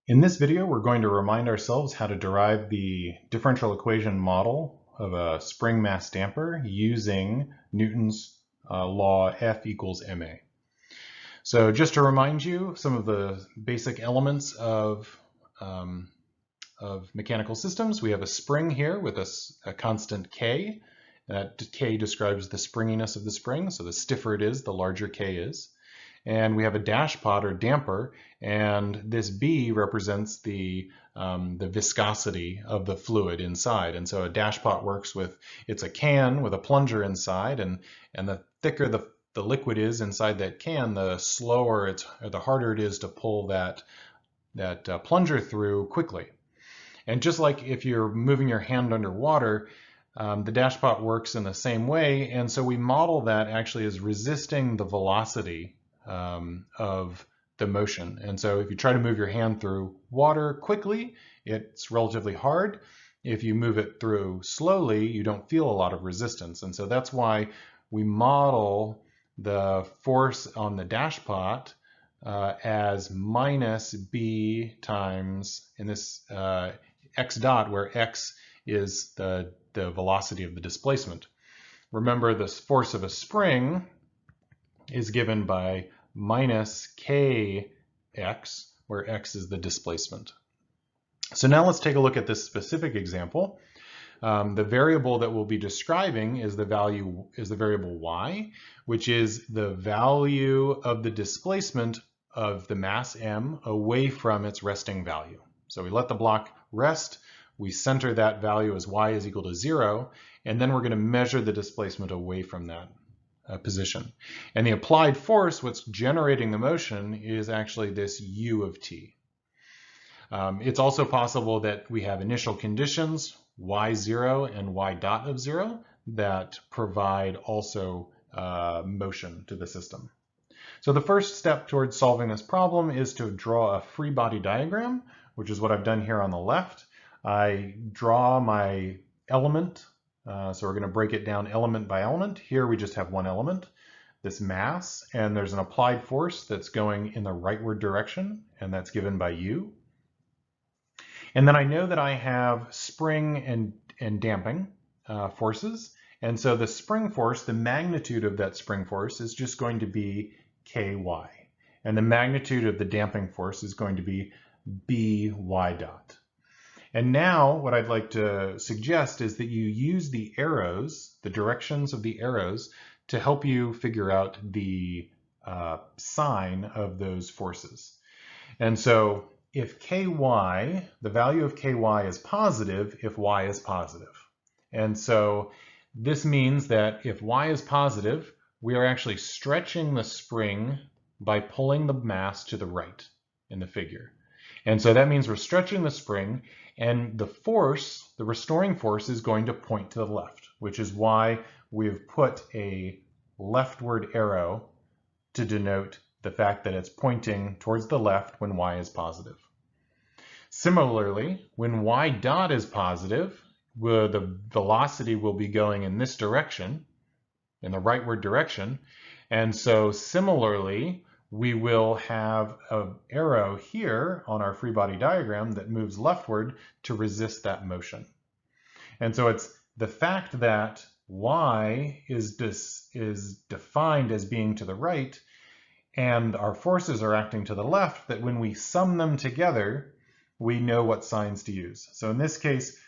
In this video, we're going to remind ourselves how to derive the differential equation model of a spring mass damper using Newton's law F equals ma. So just to remind you, some of the basic elements of mechanical systems, we have a spring here with a constant K. That K describes the springiness of the spring, so the stiffer it is, the larger K is. And we have a dashpot or damper, and this B represents the viscosity of the fluid inside. And so a dashpot works with, it's a can with a plunger inside, and the thicker the liquid is inside that can, the slower or the harder it is to pull that plunger through quickly. And just like if you're moving your hand underwater, the dashpot works in the same way. And so we model that actually as resisting the velocity of the motion. And so if you try to move your hand through water quickly, it's relatively hard. If you move it through slowly, you don't feel a lot of resistance. And so that's why we model the force on the dashpot as minus B times, in this x dot, where x is the velocity of the displacement. Remember, this force of a spring is given by minus kx, where x is the displacement. So now let's take a look at this specific example. The variable that we'll be describing is the variable y, which is the value of the displacement of the mass m away from its resting value. So we let the block rest, we center that value as y is equal to 0, and then we're going to measure the displacement away from that position. And the applied force, what's generating the motion, is actually this u of t. It's also possible that we have initial conditions, y0 and y dot of 0, that provide also motion to the system. So the first step towards solving this problem is to draw a free body diagram, which is what I've done here on the left. I draw my element. So we're going to break it down element by element. Here we just have one element, this mass, and there's an applied force that's going in the rightward direction, and that's given by u. And then I know that I have spring and damping forces, and so the spring force, the magnitude of that spring force is just going to be ky, and the magnitude of the damping force is going to be by dot. And now what I'd like to suggest is that you use the arrows, the directions of the arrows, to help you figure out the sign of those forces. And so if ky, the value of ky is positive if y is positive. And so this means that if y is positive, we are actually stretching the spring by pulling the mass to the right in the figure. And so that means we're stretching the spring, and the force, the restoring force, is going to point to the left, which is why we've put a leftward arrow to denote the fact that it's pointing towards the left when y is positive. Similarly, when y dot is positive, the velocity will be going in this direction, in the rightward direction. And so similarly, we will have an arrow here on our free body diagram that moves leftward to resist that motion. And so it's the fact that y is defined as being to the right, and our forces are acting to the left, that when we sum them together, we know what signs to use. So in this case,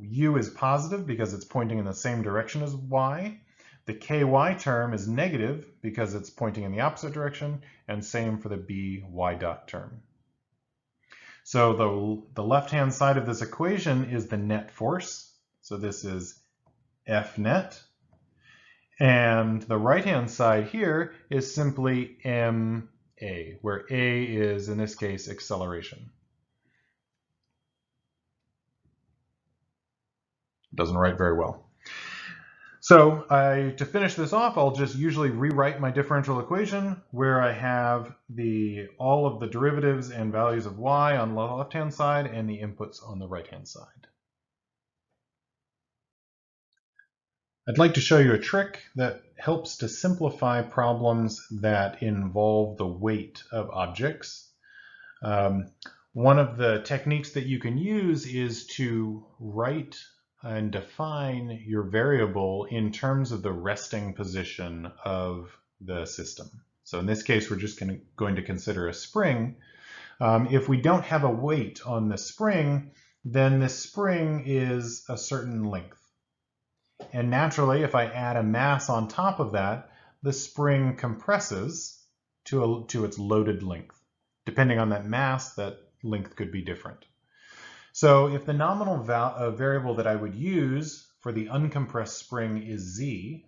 u is positive because it's pointing in the same direction as y. The ky term is negative because it's pointing in the opposite direction, and same for the by dot term. So the left-hand side of this equation is the net force. So this is F net. And the right-hand side here is simply ma, where a is, in this case, acceleration. Doesn't write very well. So to finish this off, I'll just usually rewrite my differential equation where I have all of the derivatives and values of y on the left-hand side and the inputs on the right-hand side. I'd like to show you a trick that helps to simplify problems that involve the weight of objects. One of the techniques that you can use is to write and define your variable in terms of the resting position of the system. So in this case, we're just going to consider a spring. If we don't have a weight on the spring, then this spring is a certain length. And naturally, if I add a mass on top of that, the spring compresses to its loaded length. Depending on that mass, that length could be different. So if the nominal variable that I would use for the uncompressed spring is z,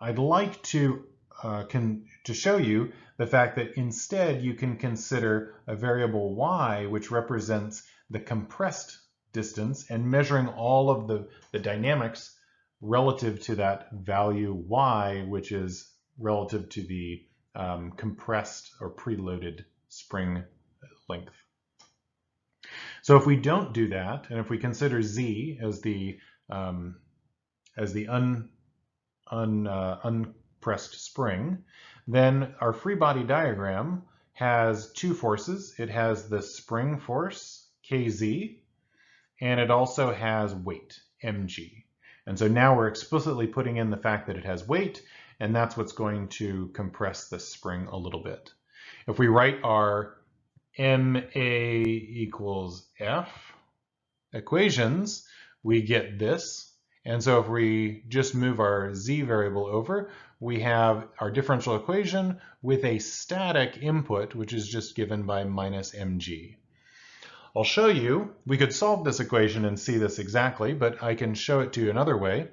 I'd like to show you the fact that instead you can consider a variable y, which represents the compressed distance, and measuring all of the dynamics relative to that value y, which is relative to the compressed or preloaded spring length. So if we don't do that, and if we consider z as the unpressed spring, then our free body diagram has two forces. It has the spring force, kz, and it also has weight, mg. And so now we're explicitly putting in the fact that it has weight, and that's what's going to compress the spring a little bit. If we write our ma equals f equations, we get this. And so if we just move our z variable over, we have our differential equation with a static input, which is just given by minus mg. I'll show you, we could solve this equation and see this exactly, but I can show it to you another way.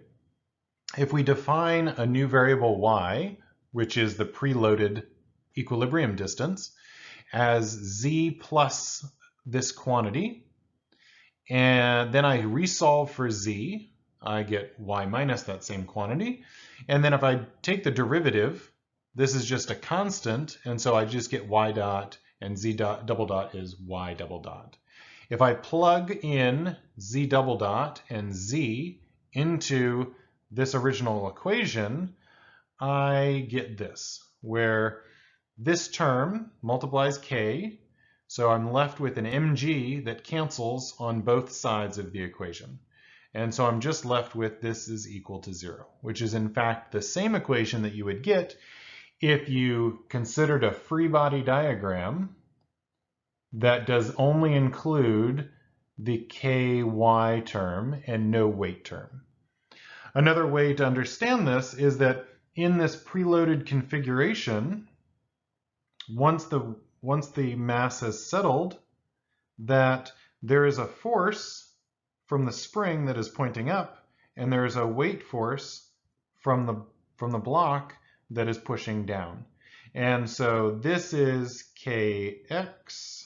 If we define a new variable y, which is the preloaded equilibrium distance, as z plus this quantity, and then I resolve for z, I get y minus that same quantity. And then if I take the derivative, this is just a constant, and so I just get y dot, and z dot double dot is y double dot. If I plug in z double dot and z into this original equation, I get this, where this term multiplies k, so I'm left with an mg that cancels on both sides of the equation. And so I'm just left with this is equal to 0, which is in fact the same equation that you would get if you considered a free body diagram that does only include the ky term and no weight term. Another way to understand this is that in this preloaded configuration, once the mass has settled, that there is a force from the spring that is pointing up, and there is a weight force from the block that is pushing down. And so this is kx,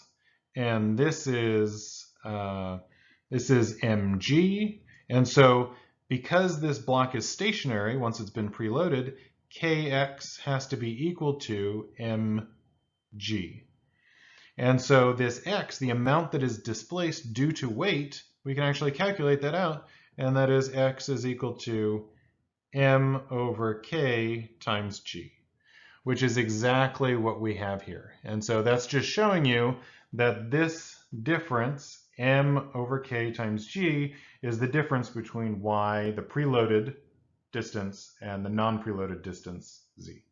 and this is mg. And so because this block is stationary, once it's been preloaded, kx has to be equal to mg. And so this x, the amount that is displaced due to weight, we can actually calculate that out, and that is x is equal to m over k times g, which is exactly what we have here. And so that's just showing you that this difference, m over k times g, is the difference between y, the preloaded distance, and the non-preloaded distance, z.